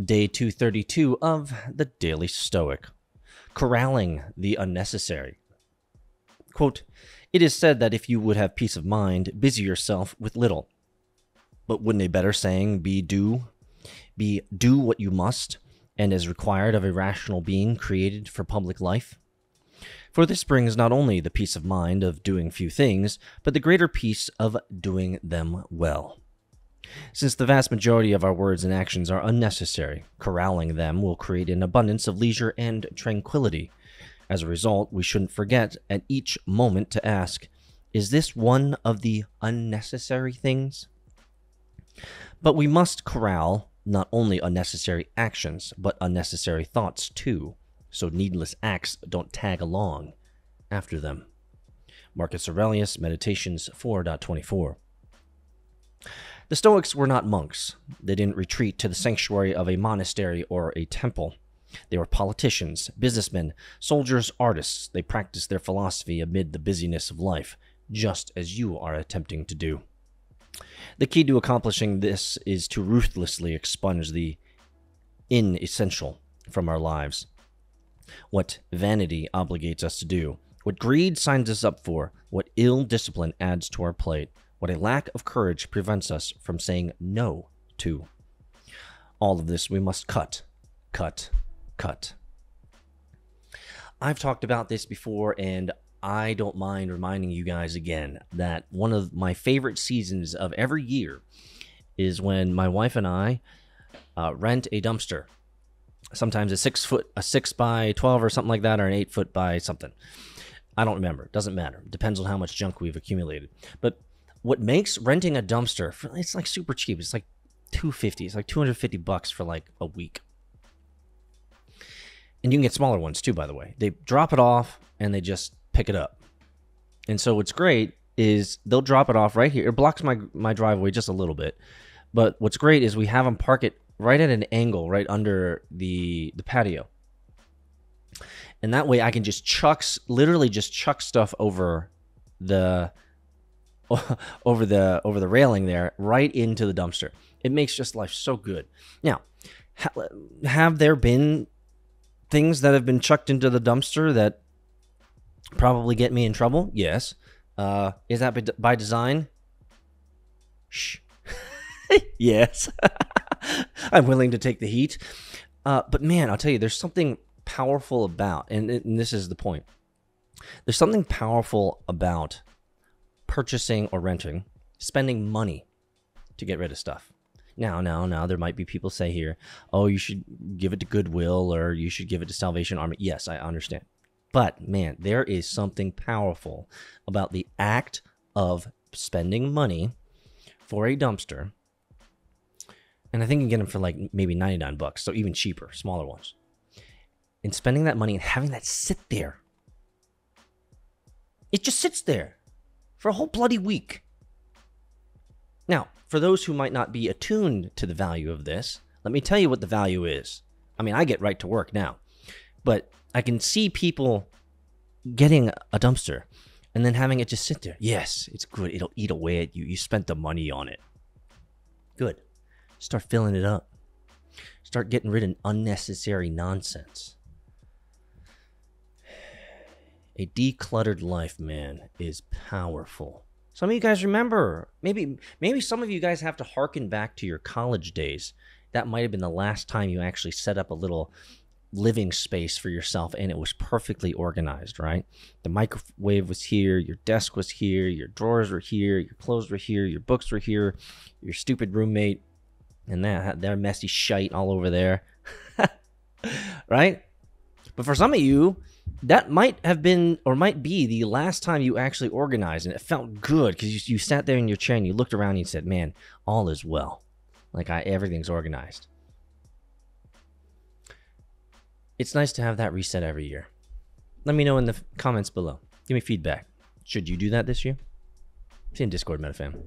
Day 232 of the Daily Stoic. Corralling the unnecessary. Quote, "It is said that if you would have peace of mind, busy yourself with little. But wouldn't a better saying be do what you must, and as required of a rational being created for public life? For this brings not only the peace of mind of doing few things, but the greater peace of doing them well. Since the vast majority of our words and actions are unnecessary, corralling them will create an abundance of leisure and tranquility. As a result, we shouldn't forget at each moment to ask, is this one of the unnecessary things? But we must corral not only unnecessary actions, but unnecessary thoughts too, so needless acts don't tag along after them." Marcus Aurelius, Meditations 4.24. The Stoics were not monks. They didn't retreat to the sanctuary of a monastery or a temple. They were politicians, businessmen, soldiers, artists. They practiced their philosophy amid the busyness of life, just as you are attempting to do. The key to accomplishing this is to ruthlessly expunge the inessential from our lives. What vanity obligates us to do, what greed signs us up for, what ill discipline adds to our plate, what a lack of courage prevents us from saying no to. All of this we must cut. I've talked about this before, and I don't mind reminding you guys again that one of my favorite seasons of every year is when my wife and I rent a dumpster. Sometimes a 6 by 12 or something like that, or an 8 foot by something. I don't remember. It doesn't matter. It depends on how much junk we've accumulated. But what makes renting a dumpster, it's like super cheap. It's like $250. It's like $250 for like a week. And you can get smaller ones too, by the way. They drop it off and they just pick it up. And so what's great is they'll drop it off right here. It blocks my driveway just a little bit. But what's great is we have them park it right at an angle right under the patio. And that way I can just literally just chuck stuff over the railing there right into the dumpster. It makes just life so good. Now, have there been things that have been chucked into the dumpster that probably get me in trouble? Yes. Is that by design? Shh. Yes. I'm willing to take the heat. But man, I'll tell you, there's something powerful about, and this is the point. There's something powerful about purchasing or renting, spending money to get rid of stuff. Now, there might be people say here, oh, you should give it to Goodwill or you should give it to Salvation Army. Yes, I understand. But man, there is something powerful about the act of spending money for a dumpster. And I think you can get them for like maybe $99, so even cheaper, smaller ones. And spending that money and having that sit there. It just sits there for a whole bloody week. Now, for those who might not be attuned to the value of this, let me tell you what the value is. I mean, I get right to work now, but I can see people getting a dumpster and then having it just sit there. Yes, it's good. It'll eat away at you. You spent the money on it. Good. Start filling it up. Start getting rid of unnecessary nonsense. A decluttered life, man, is powerful. Some of you guys remember, maybe some of you guys have to hearken back to your college days. That might have been the last time you actually set up a little living space for yourself and it was perfectly organized, right? The microwave was here, your desk was here, your drawers were here, your clothes were here, your books were here, your stupid roommate and their messy shite all over there, right? But for some of you, that might have been or might be the last time you actually organized, and it felt good because you sat there in your chair and you looked around and you said, man, all is well. Like everything's organized. It's nice to have that reset every year. Let me know in the comments below. Give me feedback. Should you do that this year? See you in Discord, MetaFam.